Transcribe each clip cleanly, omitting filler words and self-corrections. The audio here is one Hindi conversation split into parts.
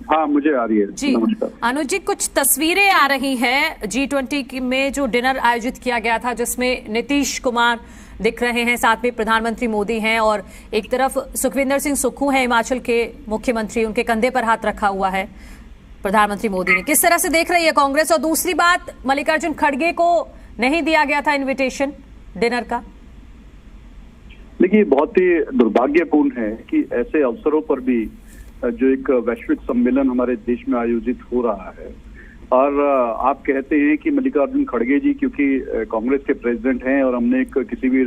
हाँ, मुझे आ रही है जी। नमस्कार। अनुज जी, कुछ तस्वीरें आ रही हैं G20 में जो डिनर आयोजित किया गया था, जिसमें नीतीश कुमार दिख रहे हैं, साथ में प्रधानमंत्री मोदी हैं और एक तरफ सुखविंदर सिंह सुक्खू हैं हिमाचल के मुख्यमंत्री, उनके कंधे पर हाथ रखा हुआ है प्रधानमंत्री मोदी ने। किस तरह से देख रही है कांग्रेस? और दूसरी बात, मल्लिकार्जुन खड़गे को नहीं दिया गया था इन्विटेशन डिनर का। देखिए, बहुत ही दुर्भाग्यपूर्ण है कि ऐसे अवसरों पर भी जो एक वैश्विक सम्मेलन हमारे देश में आयोजित हो रहा है और आप कहते हैं कि मल्लिकार्जुन खड़गे जी क्योंकि कांग्रेस के प्रेसिडेंट हैं और हमने एक किसी भी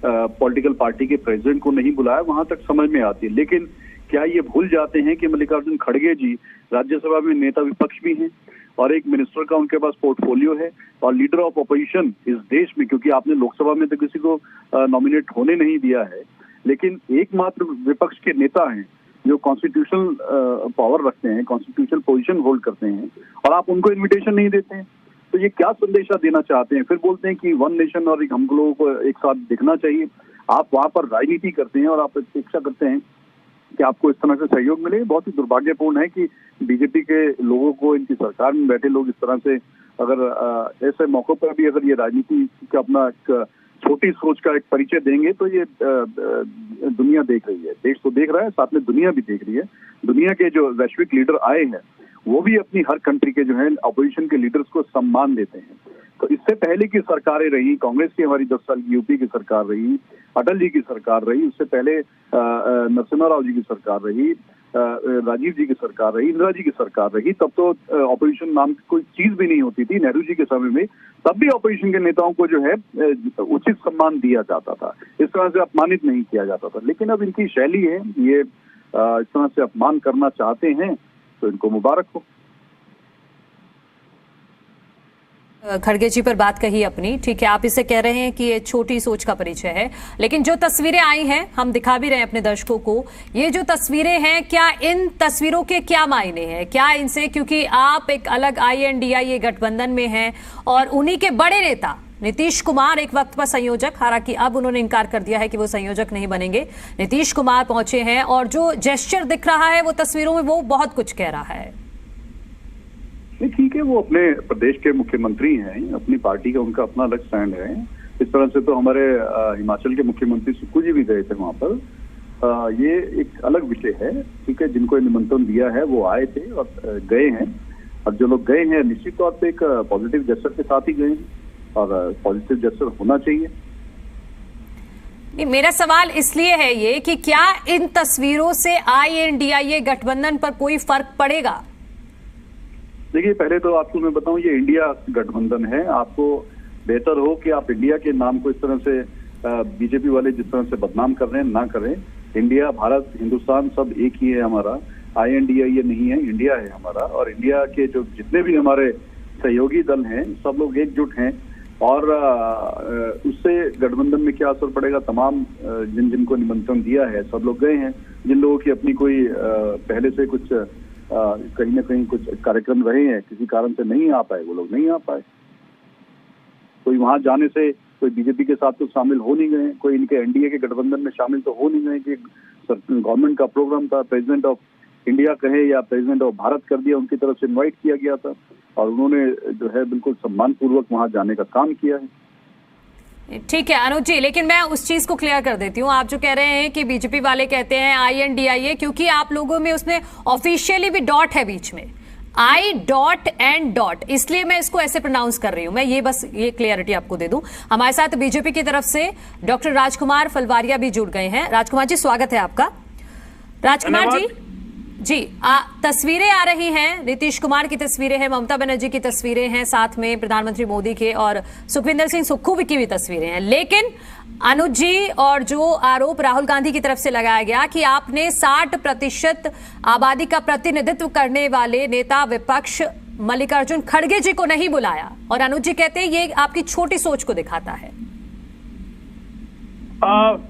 पॉलिटिकल पार्टी के प्रेसिडेंट को नहीं बुलाया, वहां तक समझ में आती है। लेकिन क्या ये भूल जाते हैं कि मल्लिकार्जुन खड़गे जी राज्यसभा में नेता विपक्ष भी हैं और एक मिनिस्टर का उनके पास पोर्टफोलियो है और लीडर ऑफ अपोजिशन इस देश में, क्योंकि आपने लोकसभा में तो किसी को नॉमिनेट होने नहीं दिया है, लेकिन एकमात्र विपक्ष के नेता हैं जो कॉन्स्टिट्यूशनल पावर रखते हैं, कॉन्स्टिट्यूशनल पोजीशन होल्ड करते हैं, और आप उनको इनविटेशन नहीं देते हैं। तो ये क्या संदेशा देना चाहते हैं? फिर बोलते हैं कि वन नेशन और हम लोगों को एक साथ दिखना चाहिए। आप वहां पर राजनीति करते हैं और आप अपेक्षा करते हैं कि आपको इस तरह से सहयोग मिले। बहुत ही दुर्भाग्यपूर्ण है कि बीजेपी के लोगों को, इनकी सरकार में बैठे लोग इस तरह से अगर ऐसे मौकों पर भी अगर ये राजनीति का अपना छोटी सोच का एक परिचय देंगे तो ये दुनिया देख रही है, देश तो देख रहा है, साथ में दुनिया भी देख रही है। दुनिया के जो वैश्विक लीडर आए हैं वो भी अपनी हर कंट्री के जो है अपोजिशन के लीडर्स को सम्मान देते हैं। तो इससे पहले की सरकारें रही, कांग्रेस की हमारी 10 साल की यूपी की सरकार रही, अटल जी की सरकार रही, उससे पहले नरसिम्हा राव जी की सरकार रही, राजीव जी की सरकार रही, इंदिरा जी की सरकार रही। तब तो ऑपोजिशन नाम की कोई चीज भी नहीं होती थी नेहरू जी के समय में, तब भी ऑपोजिशन के नेताओं को जो है उचित सम्मान दिया जाता था, इस तरह से अपमानित नहीं किया जाता था। लेकिन अब इनकी शैली है, ये इस तरह से अपमान करना चाहते हैं, तो इनको मुबारक हो। खड़गे जी पर बात कही अपनी, ठीक है, आप इसे कह रहे हैं कि ये छोटी सोच का परिचय है, लेकिन जो तस्वीरें आई हैं हम दिखा भी रहे हैं अपने दर्शकों को, ये जो तस्वीरें हैं, क्या इन तस्वीरों के क्या मायने हैं? क्या इनसे, क्योंकि आप एक अलग INDIA गठबंधन में हैं और उन्हीं के बड़े नेता नीतीश कुमार एक वक्त पर संयोजक, हालांकि अब उन्होंने इनकार कर दिया है कि वो संयोजक नहीं बनेंगे, नीतीश कुमार पहुंचे हैं और जो जेस्चर दिख रहा है वो तस्वीरों में वो बहुत कुछ कह रहा है। नहीं, ठीक है, वो अपने प्रदेश के मुख्यमंत्री हैं, अपनी पार्टी का उनका अपना अलग स्टैंड है। इस तरह से तो हमारे हिमाचल के मुख्यमंत्री सुक्खू जी भी गए थे वहां पर। ये एक अलग विषय है, ठीक है, जिनको निमंत्रण दिया है वो आए थे और गए हैं, और जो लोग गए हैं निश्चित तौर पे एक पॉजिटिव जेस्चर के साथ ही गए हैं और पॉजिटिव जेस्चर होना चाहिए। मेरा सवाल इसलिए है ये कि क्या इन तस्वीरों से INDIA गठबंधन पर कोई फर्क पड़ेगा? देखिए, पहले तो आपको मैं बताऊं, ये इंडिया गठबंधन है। आपको बेहतर हो कि आप इंडिया के नाम को इस तरह से बीजेपी वाले जिस तरह से बदनाम कर रहे हैं ना करें। इंडिया, भारत, हिंदुस्तान सब एक ही है हमारा, INDIA नहीं है, इंडिया है हमारा। और इंडिया के जो जितने भी हमारे सहयोगी दल हैं सब लोग एकजुट हैं और उससे गठबंधन में क्या असर पड़ेगा? तमाम जिनको निमंत्रण दिया है सब लोग गए हैं। जिन लोगों की अपनी कोई पहले से कुछ कहीं ना कहीं कुछ कार्यक्रम रहे हैं, किसी कारण से नहीं आ पाए, वो लोग नहीं आ पाए। कोई वहां जाने से कोई बीजेपी के साथ तो शामिल हो नहीं गए, कोई इनके NDA के गठबंधन में शामिल तो हो नहीं गए कि गवर्नमेंट का प्रोग्राम था, प्रेसिडेंट ऑफ इंडिया कहे या प्रेसिडेंट ऑफ भारत कर दिया, उनकी तरफ से इन्वाइट किया गया था और उन्होंने जो है बिल्कुल सम्मानपूर्वक वहां जाने का काम किया है। ठीक है अनुज जी, लेकिन मैं उस चीज को क्लियर कर देती हूँ। आप जो कह रहे हैं कि बीजेपी वाले कहते हैं INDIA, क्योंकि आप लोगों में उसमें ऑफिशियली भी डॉट है बीच में, I.N. इसलिए मैं इसको ऐसे प्रोनाउंस कर रही हूं। मैं ये क्लियरिटी आपको दे दूं। हमारे साथ बीजेपी की तरफ से डॉक्टर राजकुमार फलवारिया भी जुड़ गए हैं। राजकुमार जी, स्वागत है आपका। राजकुमार जी, तस्वीरें आ रही हैं, नीतीश कुमार की तस्वीरें हैं, ममता बनर्जी की तस्वीरें हैं, साथ में प्रधानमंत्री मोदी के और सुखविंदर सिंह सुक्खू की भी तस्वीरें हैं। लेकिन अनुज जी, और जो आरोप राहुल गांधी की तरफ से लगाया गया कि आपने 60% आबादी का प्रतिनिधित्व करने वाले नेता विपक्ष मल्लिकार्जुन खड़गे जी को नहीं बुलाया, और अनुज जी कहते हैं ये आपकी छोटी सोच को दिखाता है।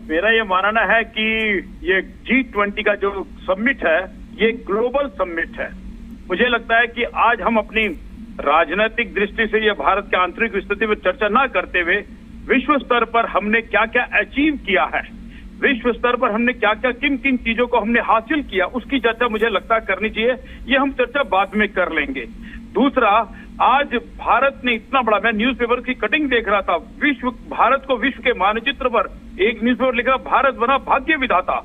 मेरा ये मानना है कि ये G20 का जो समिट है ये ग्लोबल समिट है। मुझे लगता है कि आज हम अपनी राजनीतिक दृष्टि से ये भारत के आंतरिक स्थिति में चर्चा न करते हुए विश्व स्तर पर हमने क्या क्या अचीव किया है, विश्व स्तर पर हमने क्या क्या किन किन चीजों को हमने हासिल किया, उसकी चर्चा मुझे लगता है करनी चाहिए। ये हम चर्चा बाद में कर लेंगे। दूसरा, आज भारत ने इतना बड़ा, मैं न्यूज़पेपर की कटिंग देख रहा था, भारत को विश्व के मानचित्र पर एक न्यूज़पेपर लिख रहा, भारत बना भाग्य विधाता।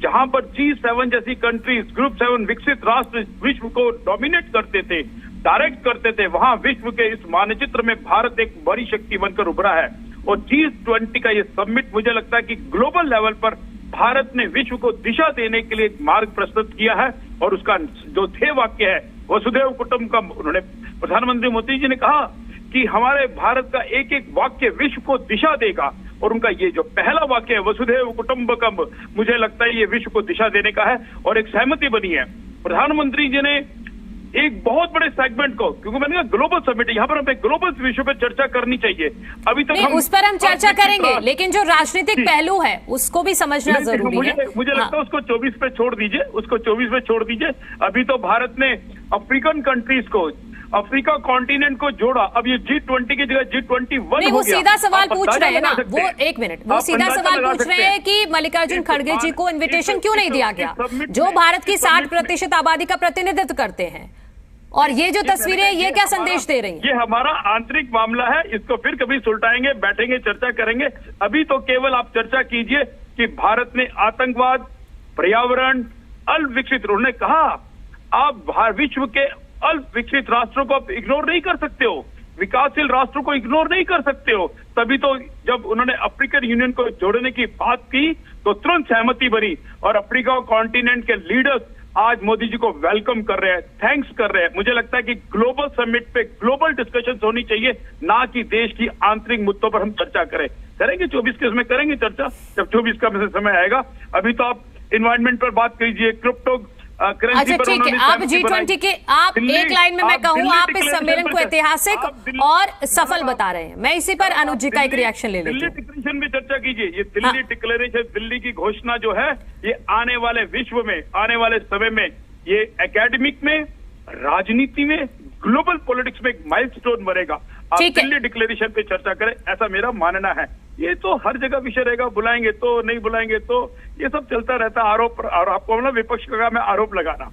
जहां पर G7 जैसी कंट्रीज, ग्रुप 7 विकसित राष्ट्र विश्व को डोमिनेट करते थे, डायरेक्ट करते थे, वहां विश्व के इस मानचित्र में भारत एक बड़ी शक्ति बनकर उभरा है। और G20 का ये समिट मुझे लगता है कि ग्लोबल लेवल पर भारत ने विश्व को दिशा देने के लिए एक मार्ग प्रस्तुत किया है। और उसका जो ध्येय वाक्य है वसुधैव कुटुंबकम, उन्होंने प्रधानमंत्री मोदी जी ने कहा कि हमारे भारत का एक एक वाक्य विश्व को दिशा देगा। और उनका ये जो पहला वाक्य है वसुधैव कुटुंबकम, मुझे लगता है ये विश्व को दिशा देने का है। और एक सहमति बनी है प्रधानमंत्री जी ने एक बहुत बड़े सेगमेंट को, क्योंकि मैंने कहा ग्लोबल समिट है, यहाँ पर हमें ग्लोबल विषय पर चर्चा करनी चाहिए। अभी तक उस पर हम चर्चा करेंगे, लेकिन जो राजनीतिक पहलू है उसको भी समझना जरूरी है। मुझे लगता है उसको 24 पे छोड़ दीजिए, उसको 24 पे छोड़ दीजिए। अभी तो भारत ने अफ्रीकन कंट्रीज को, अफ्रीका कॉन्टिनेंट को जोड़ा। अब ये G20 की जगह G21 हो गया। वो सीधा सवाल पूछ रहे हैं ना, वो एक मिनट, वो सीधा सवाल पूछ रहे हैं कि मल्लिकार्जुन खड़गे जी को इन्विटेशन क्यों नहीं दिया गया, जो भारत की 60% आबादी का प्रतिनिधित्व करते हैं। और ये जो तस्वीरें, ये क्या संदेश दे रही हैं? ये हमारा आंतरिक मामला है, इसको फिर कभी सुलटाएंगे, बैठेंगे, चर्चा करेंगे। अभी तो केवल आप चर्चा कीजिए कि भारत ने आतंकवाद, पर्यावरण, अल्प विकसित, उन्होंने कहा आप विश्व के अल्प विकसित राष्ट्रों को आप इग्नोर नहीं कर सकते हो, विकासशील राष्ट्रों को इग्नोर नहीं कर सकते हो। तभी तो जब उन्होंने अफ्रीकन यूनियन को जोड़ने की बात की तो तुरंत सहमति बनी। और अफ्रीका कॉन्टिनेंट के लीडर्स आज मोदी जी को वेलकम कर रहे हैं, थैंक्स कर रहे हैं। मुझे लगता है कि ग्लोबल समिट पे ग्लोबल डिस्कशन होनी चाहिए, ना कि देश की आंतरिक मुद्दों पर हम चर्चा करेंगे 24 के इसमें करेंगे चर्चा, जब 24 का समय आएगा। अभी तो आप इन्वायरमेंट पर बात कीजिए, क्रिप्टो करेंसी पर। ठीक है, आप G20 के, आप एक लाइन में मैं कहूँ, आप इस सम्मेलन को ऐतिहासिक और सफल बता रहे हैं। मैं इसी पर अनुज जी का एक रिएक्शन ले लेती हूं। दिल्ली डिक्लेरेशन में चर्चा कीजिए। ये दिल्ली डिक्लेरेशन, दिल्ली की घोषणा जो है, ये आने वाले विश्व में, आने वाले समय में, ये एकेडमिक में, राजनीति में, ग्लोबल पॉलिटिक्स में एक माइलस्टोन बनेगा। आप दिल्ली डिक्लेरेशन पे चर्चा करें, ऐसा मेरा मानना है। ये तो हर जगह विषय रहेगा, बुलाएंगे तो, नहीं बुलाएंगे तो, ये सब चलता रहता है। आरोप, और आपको ना विपक्ष का मैं आरोप लगाना,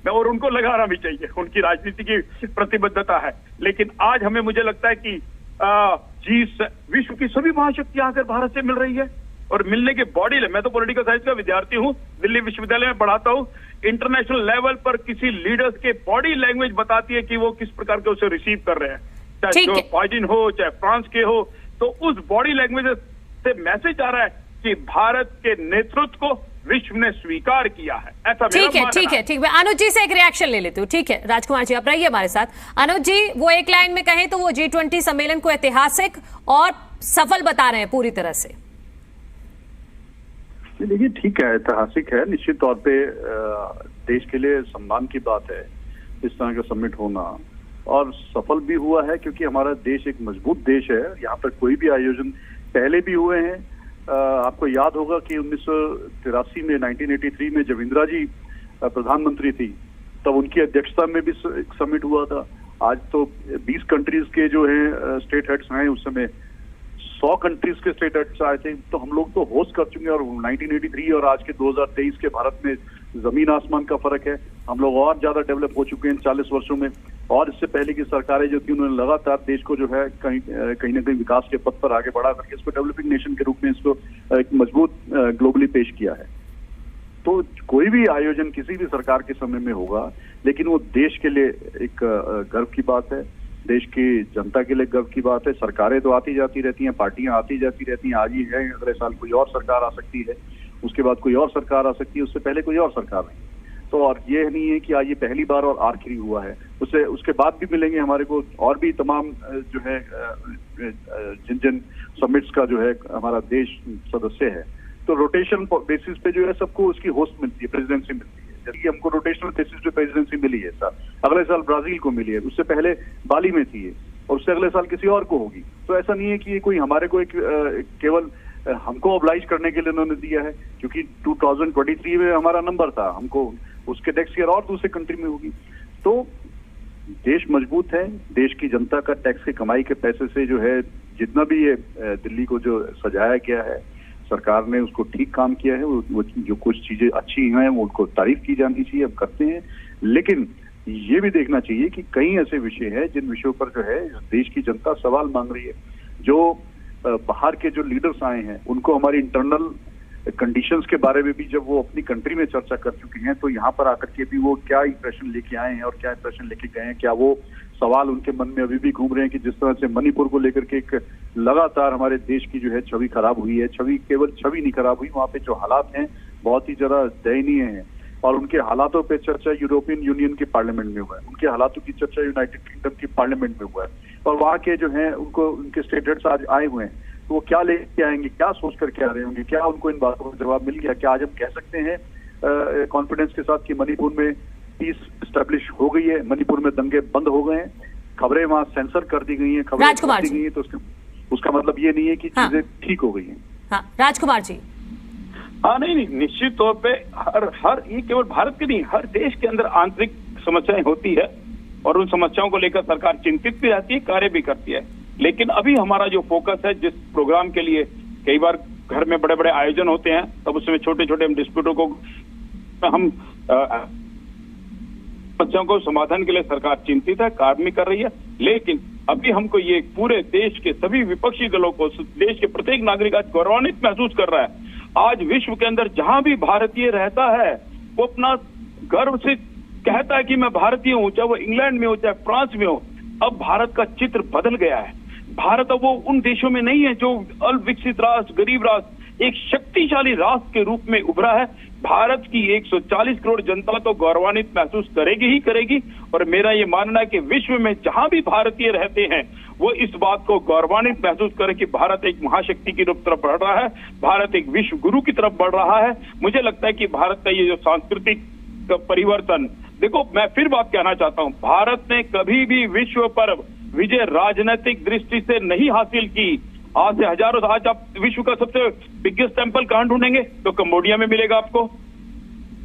मैं, और उनको लगाना भी चाहिए, उनकी राजनीति की प्रतिबद्धता है। लेकिन आज हमें, मुझे लगता है कि विश्व की सभी महाशक्तियां आकर भारत से मिल रही है। और मिलने के बॉडी, मैं तो पॉलिटिकल साइंस का विद्यार्थी हूँ, दिल्ली विश्वविद्यालय में पढ़ाता हूँ। इंटरनेशनल लेवल पर किसी लीडर्स के बॉडी लैंग्वेज बताती है कि वो किस प्रकार के उसे रिसीव कर रहे हैं, चाहे जो बाइडेन हो, चाहे फ्रांस के हो। तो उस बॉडी लैंग्वेज से मैसेज आ रहा है कि भारत के नेतृत्व को विश्व ने स्वीकार किया है, ऐसा मेरा मानना है। ठीक है। मैं अनुज जी से एक रिएक्शन ले लेती हूँ। ठीक है राजकुमार जी, आप रहिए हमारे साथ। अनुज जी, वो एक लाइन में कहें तो वो G20 सम्मेलन को ऐतिहासिक और सफल बता रहे हैं पूरी तरह से। देखिए, ठीक है, ऐतिहासिक है, निश्चित तौर पे देश के लिए सम्मान की बात है इस तरह का समिट होना। और सफल भी हुआ है क्योंकि हमारा देश एक मजबूत देश है। यहाँ पर कोई भी आयोजन पहले भी हुए हैं। आपको याद होगा कि 1983 में, 1983 में जब इंदिरा जी प्रधानमंत्री थी, तब उनकी अध्यक्षता में भी एक समिट हुआ था। आज तो 20 कंट्रीज के जो है स्टेट हेड्स हैं, उस समय 100 कंट्रीज के स्टेट हेड्स आए थे। तो हम लोग तो होस्ट कर चुके हैं। और 1983 और आज के 2023 के भारत में जमीन आसमान का फर्क है। हम लोग और ज्यादा डेवलप हो चुके हैं 40 वर्षों में। और इससे पहले की सरकारें जो थी, उन्होंने लगातार देश को जो है कहीं ना कहीं विकास के पथ पर आगे बढ़ा करके इसको डेवलपिंग नेशन के रूप में इसको एक मजबूत ग्लोबली पेश किया है। तो कोई भी आयोजन किसी भी सरकार के समय में होगा, लेकिन वो देश के लिए एक गर्व की बात है, देश की जनता के लिए गर्व की बात है। सरकारें तो आती जाती रहती हैं, पार्टियां आती जाती रहती हैं। आज ही है, अगले साल कोई और सरकार आ सकती है, उसके बाद कोई और सरकार आ सकती है, उससे पहले कोई और सरकार नहीं। तो और ये नहीं है कि आज ये पहली बार और आखिरी हुआ है, उसके बाद भी मिलेंगे हमारे को और भी तमाम जो है जिन समिट्स का जो है हमारा देश सदस्य है। तो रोटेशन बेसिस पे जो है सबको उसकी होस्ट मिलती है, प्रेसिडेंसी मिलती है। जबकि हमको रोटेशनल बेसिस पे प्रेसिडेंसी मिली है साल, अगले साल ब्राजील को मिली है, उससे पहले बाली में थी और उससे अगले साल किसी और को होगी। तो ऐसा नहीं है कि ये कोई हमारे को एक केवल हमको ऑब्लाइज करने के लिए उन्होंने दिया है, क्योंकि 2023 में हमारा नंबर था, हमको उसके नेक्स्ट ईयर और दूसरे कंट्री में होगी। तो देश मजबूत है, देश की जनता का टैक्स की कमाई के पैसे से जो है जितना भी ये दिल्ली को जो सजाया गया है, सरकार ने उसको ठीक काम किया है। वो जो कुछ चीजें अच्छी हैं वो उनको तारीफ की जानी चाहिए, अब करते हैं। लेकिन ये भी देखना चाहिए कि कई ऐसे विषय हैं जिन विषयों पर जो है देश की जनता सवाल मांग रही है। जो बाहर के जो लीडर्स आए हैं उनको हमारी इंटरनल कंडीशंस के बारे में भी जब वो अपनी कंट्री में चर्चा कर चुके हैं तो यहाँ पर आकर के भी वो क्या इंप्रेशन लेके आए हैं और क्या इंप्रेशन लेके गए हैं, क्या वो सवाल उनके मन में अभी भी घूम रहे हैं कि जिस तरह से मणिपुर को लेकर के एक लगातार हमारे देश की जो है छवि खराब हुई है। केवल छवि नहीं खराब हुई, वहाँ पे जो हालात हैं बहुत ही ज्यादा दयनीय हैं। और उनके हालातों पे चर्चा यूरोपियन यूनियन के पार्लियामेंट में हुआ है, उनके हालातों की चर्चा यूनाइटेड किंगडम की पार्लियामेंट में हुआ है। और वहाँ के जो है उनको उनके स्टेट हेड्स आज आए हुए हैं, तो वो क्या लेके आएंगे, क्या सोच करके आ रहे होंगे, क्या उनको इन बातों का जवाब मिल गया? क्या आज हम कह सकते हैं कॉन्फिडेंस के साथ कि मणिपुर में पीस स्टैब्लिश हो गई है, मणिपुर में दंगे बंद हो गए हैं, खबरें वहाँ सेंसर कर दी गई हैं, खबरें कर दी गई हैं, तो उसका मतलब ये नहीं है कि चीजें ठीक हो गई हैं। हाँ, राजकुमार जी। हाँ, नहीं, निश्चित तौर पे हर ये केवल भारत के नहीं, हर देश के अंदर आंतरिक समस्याएं होती है और उन समस्याओं को लेकर सरकार चिंतित भी रहती है, कार्य भी करती है। लेकिन अभी हमारा जो फोकस है, जिस प्रोग्राम के लिए कई बार घर में बड़े बड़े आयोजन होते हैं, तब उसमें छोटे छोटे डिस्प्यूटों को हम समस्याओं को समाधान के लिए सरकार चिंतित है, कार्य भी कर रही है। लेकिन अभी हमको ये पूरे देश के सभी विपक्षी दलों को, देश के प्रत्येक नागरिक आज गौरवान्वित महसूस कर रहा है। आज विश्व के अंदर जहां भी भारतीय रहता है वो अपना गर्व से कहता है कि मैं भारतीय हूं, चाहे वो इंग्लैंड में हो चाहे फ्रांस में हो। अब भारत का चित्र बदल गया है। भारत अब वो उन देशों में नहीं है जो अल्पविकसित राष्ट्र, गरीब राष्ट्र, एक शक्तिशाली राष्ट्र के रूप में उभरा है। भारत की 140 करोड़ जनता तो गौरवान्वित महसूस करेगी ही करेगी। और मेरा ये मानना है कि विश्व में जहां भी भारतीय रहते हैं वो इस बात को गौरवान्वित महसूस करें कि भारत एक महाशक्ति की तरफ बढ़ रहा है, भारत एक विश्व गुरु की तरफ बढ़ रहा है। मुझे लगता है कि भारत का ये जो सांस्कृतिक परिवर्तन, देखो मैं फिर बात कहना चाहता हूं, भारत ने कभी भी विश्व पर विजय राजनीतिक दृष्टि से नहीं हासिल की। आज से हजारों, आज आप विश्व का सबसे बिगेस्ट टेंपल कहां ढूंढेंगे तो कंबोडिया में मिलेगा आपको।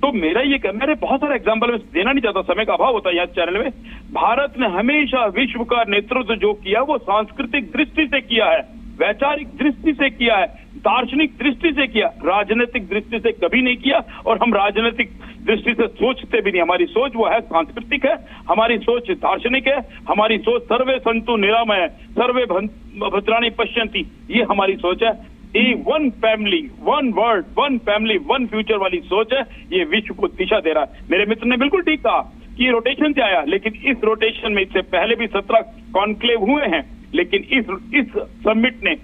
तो मेरा ये मैंने बहुत सारे एग्जाम्पल में देना नहीं चाहता, समय का अभाव होता है यहाँ चैनल में। भारत ने हमेशा विश्व का नेतृत्व जो किया वो सांस्कृतिक दृष्टि से किया है, वैचारिक दृष्टि से किया है, दार्शनिक दृष्टि से किया, राजनीतिक दृष्टि से कभी नहीं किया। और हम राजनीतिक दृष्टि से सोचते भी नहीं। हमारी सोच वो है सांस्कृतिक है, हमारी सोच दार्शनिक है, हमारी सोच सर्वे संतु निरामय, सर्वे भद्राणि पश्यन्ति, ये हमारी सोच है। ये one family, one world, one family, one future वाली सोच है। ये विश्व को दिशा दे रहा है। मेरे मित्र ने बिल्कुल ठीक कहा कि रोटेशन से आया, लेकिन इस रोटेशन में इससे पहले भी 17 कॉन्क्लेव हुए हैं। लेकिन इस समिट ने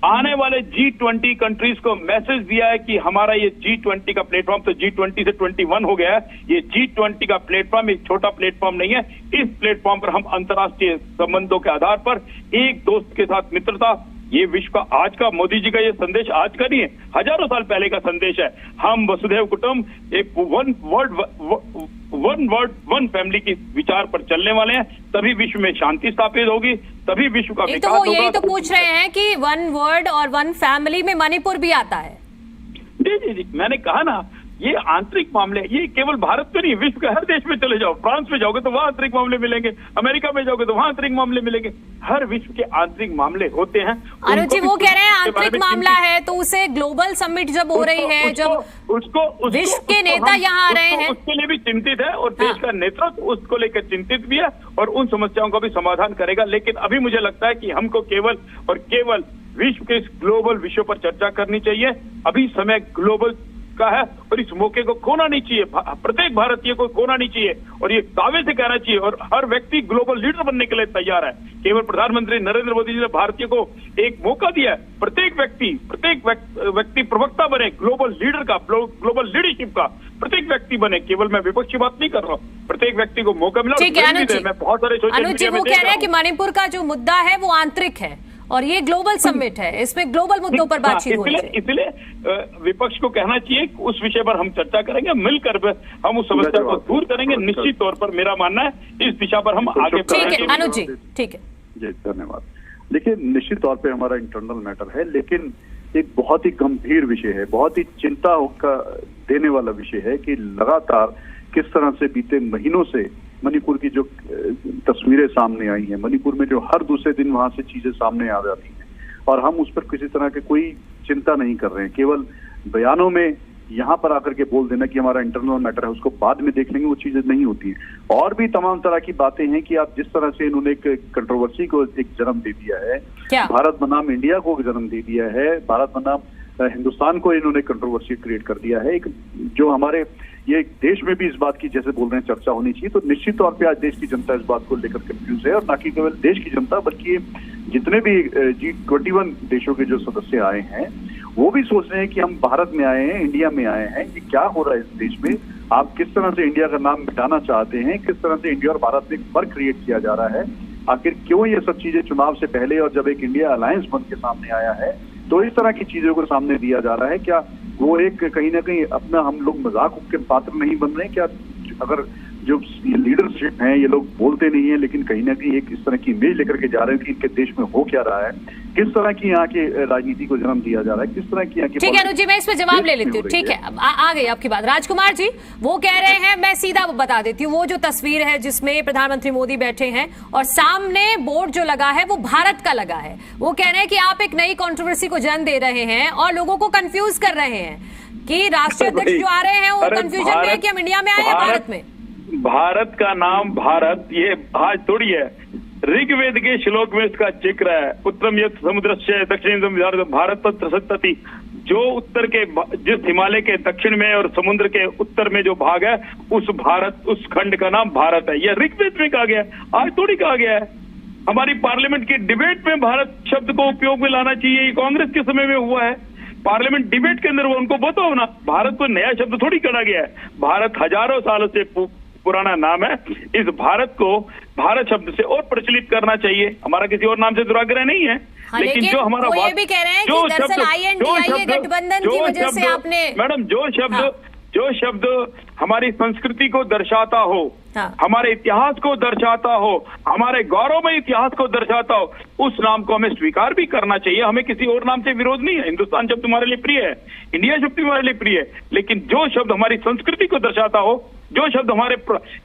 आने वाले G20 कंट्रीज को मैसेज दिया है कि हमारा ये G20 का प्लेटफॉर्म तो G20 से 21 हो गया है। ये G20 का प्लेटफॉर्म एक छोटा प्लेटफॉर्म नहीं है। इस प्लेटफॉर्म पर हम अंतर्राष्ट्रीय संबंधों के आधार पर एक दोस्त के साथ मित्रता, ये विश्व का आज का मोदी जी का ये संदेश आज का नहीं है, हजारों साल पहले का संदेश है। हम वसुधैव कुटुंब, एक वन वर्ल्ड वन फैमिली की विचार पर चलने वाले हैं। तभी विश्व में शांति स्थापित होगी, तभी विश्व का विकास होगा। यही तो पूछ रहे हैं कि वन वर्ल्ड और वन फैमिली में मणिपुर भी आता है। जी, मैंने कहा ना, ये आंतरिक मामले, ये केवल भारत में नहीं, विश्व के हर देश में चले जाओ। फ्रांस में जाओगे तो वहां आंतरिक मामले मिलेंगे, अमेरिका में जाओगे तो वहां आंतरिक मामले मिलेंगे। हर विश्व के आंतरिक मामले होते हैं। अनुज जी, वो कह रहे हैं आंतरिक मामला है तो उसे ग्लोबल समिट जब हो रही है, जब विश्व के नेता यहाँ आ रहे हैं, उसके लिए भी चिंतित है और देश का नेतृत्व उसको लेकर चिंतित भी है और उन समस्याओं का भी समाधान करेगा। लेकिन अभी मुझे लगता है कि हमको केवल और केवल विश्व के इस ग्लोबल विषय पर चर्चा करनी चाहिए। अभी समय ग्लोबल का है और इस मौके को खोना नहीं चाहिए, प्रत्येक भारतीय को खोना नहीं चाहिए और ये दावे से कहना चाहिए। और हर व्यक्ति ग्लोबल लीडर बनने के लिए तैयार है। केवल प्रधानमंत्री नरेंद्र मोदी जी ने भारतीय को एक मौका दिया है। प्रत्येक व्यक्ति प्रवक्ता बने ग्लोबल लीडर का, ग्लोबल लीडरशिप का प्रत्येक व्यक्ति बने। केवल मैं विपक्ष की बात नहीं कर रहा हूँ, प्रत्येक व्यक्ति को मौका मिला। ठीक है अनुज जी, मैं बहुत सारे सोशल मीडिया में वो कह रहे हैं कि मणिपुर का जो मुद्दा है वो आंतरिक है और ये ग्लोबल समिट है, इसमें ग्लोबल मुद्दों पर बातचीत होनी चाहिए। इसलिए विपक्ष को कहना चाहिए उस विषय पर हम चर्चा करेंगे, मिलकर हम उस समस्या को दूर करेंगे। निश्चित तौर पर मेरा मानना है इस दिशा पर हम आगे बढ़ेंगे। ठीक है अनुज जी, ठीक है जी, धन्यवाद। देखिए, निश्चित तौर पे हमारा इंटरनल मैटर है, लेकिन एक बहुत ही गंभीर विषय है, बहुत ही चिंता का देने वाला विषय है कि लगातार किस तरह से बीते महीनों से मणिपुर की जो तस्वीरें सामने आई हैं, मणिपुर में जो हर दूसरे दिन वहां से चीजें सामने आ जाती हैं और हम उस पर किसी तरह के कोई चिंता नहीं कर रहे हैं। केवल बयानों में यहाँ पर आकर के बोल देना कि हमारा इंटरनल मैटर है, उसको बाद में देख लेंगे, वो चीजें नहीं होती है। और भी तमाम तरह की बातें हैं कि आप जिस तरह से इन्होंने एक कंट्रोवर्सी को एक जन्म दे दिया है, भारत बनाम इंडिया को जन्म दे दिया है, भारत बनाम हिंदुस्तान को इन्होंने कंट्रोवर्सी क्रिएट कर दिया है। एक जो हमारे ये देश में भी इस बात की जैसे बोल रहे हैं चर्चा होनी चाहिए, तो निश्चित तौर पे आज देश की जनता इस बात को लेकर कंफ्यूज है। और न कि केवल देश की जनता बल्कि जितने भी G21 देशों के जो सदस्य आए हैं वो भी सोच रहे हैं कि हम भारत में आए हैं, इंडिया में आए हैं, ये क्या हो रहा है इस देश में, आप किस तरह से इंडिया का नाम मिटाना चाहते हैं, किस तरह से इंडिया और भारत में एक फर्क क्रिएट किया जा रहा है, आखिर क्यों ये सब चीजें चुनाव से पहले और जब एक इंडिया अलायंस बन के सामने आया है तो इस तरह की चीजों को सामने दिया जा रहा है। क्या वो एक कहीं ना कहीं अपना हम लोग मजाक के पात्र नहीं बन रहे? क्या अगर जो लीडरशिप है ये लोग बोलते नहीं है लेकिन कहीं ना कहीं एक इस तरह की इमेज लेकर के जा रहे हैं कि इनके देश में हो क्या रहा है, किस तरह की यहाँ की राजनीति को जन्म दिया जा रहा है, किस तरह की यहाँ की। ठीक है अनुज जी, मैं इस पे जवाब ले लेती हूँ। ठीक है, आ गई आपकी बात। राजकुमार जी वो कह रहे हैं, मैं सीधा बता देती हूँ, वो जो तस्वीर है जिसमें प्रधानमंत्री मोदी बैठे हैं और सामने बोर्ड जो लगा है वो भारत का लगा है, वो कह रहे हैं कि आप एक नई कंट्रोवर्सी को जन्म दे रहे हैं और लोगों को कंफ्यूज कर रहे हैं कि राष्ट्रीय अध्यक्ष जो आ रहे हैं वो कंफ्यूजन में है कि हम इंडिया में आए हैं भारत में। भारत का नाम भारत ये आज थोड़ी है, ऋग्वेद के श्लोक में इसका जिक्र है। उत्तरम यत् समुद्रस्य दक्षिण भारत तत्र सप्तति, जो उत्तर के जिस हिमालय के दक्षिण में और समुद्र के उत्तर में जो भाग है उस भारत उस खंड का नाम भारत है। यह ऋग्वेद में कहा गया है, आज थोड़ी कहा गया है। हमारी पार्लियामेंट की डिबेट में भारत शब्द को उपयोग में लाना चाहिए, कांग्रेस के समय में हुआ है। पार्लियामेंट डिबेट के अंदर वो उनको बताओ ना, भारत को नया शब्द थोड़ी कहा गया है। भारत हजारों सालों से पुराना नाम है, इस भारत को भारत शब्द से और प्रचलित करना चाहिए। हमारा किसी और नाम से दुराग्रह नहीं है। हाँ, लेकिन जो हमारा वो ये भी कह रहे हैं कि दरअसल INDIA गठबंधन की वजह से आपने मैडम जो शब्द हमारी संस्कृति को दर्शाता हो, हमारे इतिहास को दर्शाता हो, हमारे गौरवमय इतिहास को दर्शाता हो, उस नाम को हमें स्वीकार भी करना चाहिए। हमें किसी और नाम से विरोध नहीं है। हिंदुस्तान शब्द हमारे लिए प्रिय है, इंडिया शब्द हमारे लिए प्रिय है, लेकिन जो शब्द हमारी संस्कृति को दर्शाता हो, जो शब्द हमारे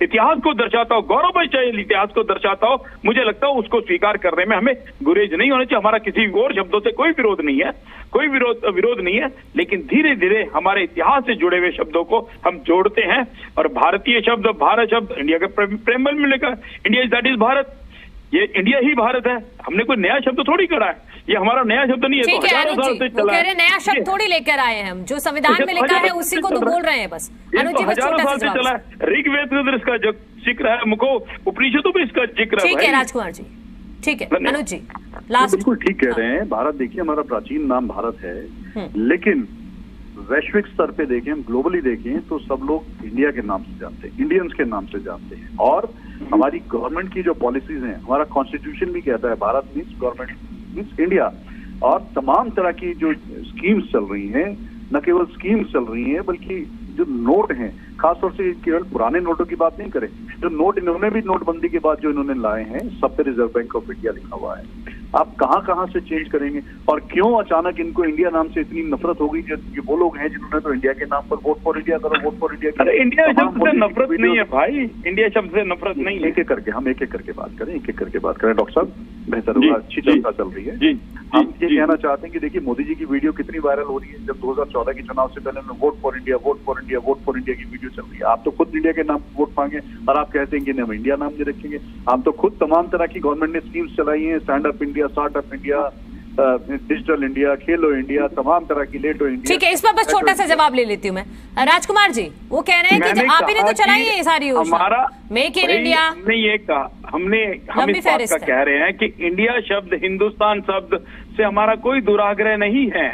इतिहास को दर्शाता हो, गौरवमय इतिहास को दर्शाता हो, मुझे लगता है उसको स्वीकार करने में हमें गुरेज नहीं होना चाहिए। हमारा किसी और शब्दों से कोई विरोध नहीं है, कोई विरोध नहीं है, लेकिन धीरे धीरे हमारे इतिहास से जुड़े हुए शब्दों को हम जोड़ते हैं और भारतीय शब्द, भारत शब्द इंडिया के प्रेमबल में लेकर इंडिया दैट इज भारत, ये इंडिया ही भारत है। हमने कोई नया शब्द थोड़ी करा है, ये हमारा नया शब्द नहीं है। तो हजारों साल से चला है। नया शब्द थोड़ी लेकर आए हैं हम, जो संविधान में लिखा है उसी को तो बोल रहे हैं बस। हजारों साल से चला है। ऋग्वेद के अंदर इसका जिक्र है, मुखो उपनिषदों में इसका जिक्र है। ठीक है राजकुमार जी, ठीक है। अनुज जी लास्ट। बिल्कुल ठीक कह रहे हैं। भारत देखिए हमारा प्राचीन नाम भारत है, लेकिन वैश्विक स्तर पे देखें, हम ग्लोबली देखें तो सब लोग इंडिया के नाम से जानते हैं, इंडियंस के नाम से जानते हैं। और हमारी गवर्नमेंट की जो पॉलिसीज हैं, हमारा कॉन्स्टिट्यूशन भी कहता है Bharat means government means India. और तमाम तरह की जो स्कीम्स चल रही हैं, न केवल स्कीम्स चल रही हैं बल्कि जो नोट हैं, खासतौर से केवल पुराने नोटों की बात नहीं करें, जो नोट इन्होंने भी नोटबंदी के बाद जो इन्होंने लाए हैं, सब पे रिजर्व बैंक ऑफ इंडिया लिखा हुआ है। आप कहां कहां से चेंज करेंगे और क्यों अचानक इनको इंडिया नाम से इतनी नफरत हो गई? जो वो लोग हैं जिन्होंने तो इंडिया के नाम पर वोट फॉर इंडिया करो, वोट फॉर इंडिया। अरे इंडिया शब्द से नफरत नहीं है भाई, इंडिया शब्द से नफरत नहीं है। एक एक करके हम एक एक करके बात करें, एक एक करके बात करें। डॉक्टर साहब बेहतर होगा, अच्छी चर्चा चल रही है। हम ये कहना चाहते हैं कि देखिए मोदी जी की वीडियो कितनी वायरल हो रही है। जब 2014 के चुनाव से पहले vote for India, vote for India, vote for India की वीडियो चल रही है। आप तो खुद इंडिया के नाम वोट मांगे और आप कहते हैं कि हम इंडिया नाम नहीं रखेंगे। हम तो खुद तमाम तरह की गवर्नमेंट ने स्कीम्स चलाई हैं, stand up India, start up India, digital India, खेलो इंडिया, तमाम तरह की लेटो इंडिया। ठीक है, इस पर बस छोटा सा जवाब ले लेती हूँ मैं। राजकुमार जी वो कह रहे हैं कि आप ही ने तो चलाई है ये सारी योजना, मेक इन इंडिया। नहीं ये कहा हमने, हम इस बात का कह रहे हैं कि इंडिया शब्द, हिंदुस्तान शब्द से हमारा कोई दुराग्रह नहीं है।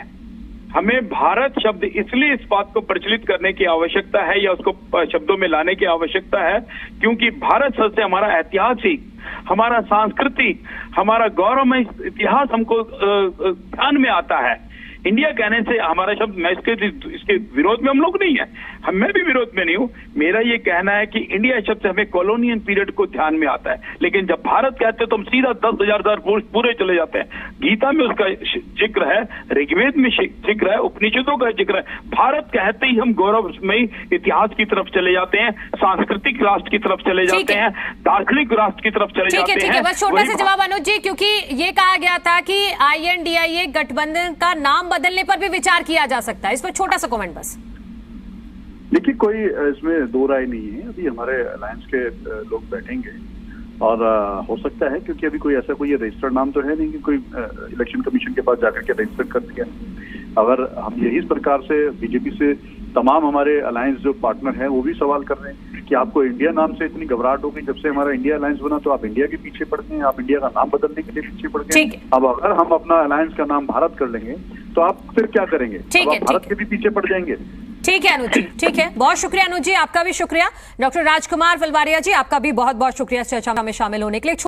हमें भारत शब्द इसलिए इस बात को प्रचलित करने की आवश्यकता है या उसको शब्दों में लाने की आवश्यकता है क्योंकि भारत शब्द से हमारा ऐतिहासिक, हमारा सांस्कृतिक, हमारा गौरवमय इतिहास हमको ध्यान में आता है। इंडिया कहने से हमारा शब्द, मैं इसके विरोध में हम लोग नहीं है, मैं भी विरोध में नहीं हूं। मेरा ये कहना है कि इंडिया शब्द से हमें कॉलोनियल पीरियड को ध्यान में आता है, लेकिन जब भारत कहते हैं तो हम सीधा 10,000 वर्ष पूरे चले जाते हैं। गीता में उसका जिक्र है, ऋग्वेद में जिक्र है, उपनिषदों का जिक्र है। भारत कहते ही हम गौरवमयी इतिहास की तरफ चले जाते हैं, सांस्कृतिक राष्ट्र की तरफ चले जाते हैं, दार्शनिक राष्ट्र की तरफ चले जाते हैं। ठीक है, बस छोटा सा जवाब अनुज जी, क्योंकि ये कहा गया था कि INDIA गठबंधन का नाम बदलने पर भी विचार किया जा सकता है? इस पर छोटा सा कमेंट बस। देखिए, कोई इसमें दो राय नहीं है। अभी हमारे अलायंस के लोग बैठेंगे और हो सकता है, क्योंकि अभी कोई ऐसा कोई रजिस्टर्ड नाम तो है नहीं कि कोई इलेक्शन कमीशन के पास जाकर के रजिस्टर कर दिया। अगर हम यही प्रकार से बीजेपी से तमाम हमारे अलायंस जो पार्टनर हैं वो भी सवाल कर रहे हैं कि आपको इंडिया नाम से इतनी घबराहट हो गई जब से हमारा इंडिया अलायंस बना, तो आप इंडिया के पीछे पड़ गए, आप इंडिया का नाम बदलने के लिए पीछे पड़ गए। अब अगर हम अपना अलायंस का नाम भारत कर लेंगे तो आप फिर क्या करेंगे? अब आप भारत के भी पीछे पड़ जाएंगे। ठीक है अनुज जी, ठीक है, बहुत शुक्रिया अनुज जी, आपका भी शुक्रिया। डॉक्टर राजकुमार फलवारिया जी, आपका भी बहुत बहुत शुक्रिया इस चर्चा में शामिल होने के लिए।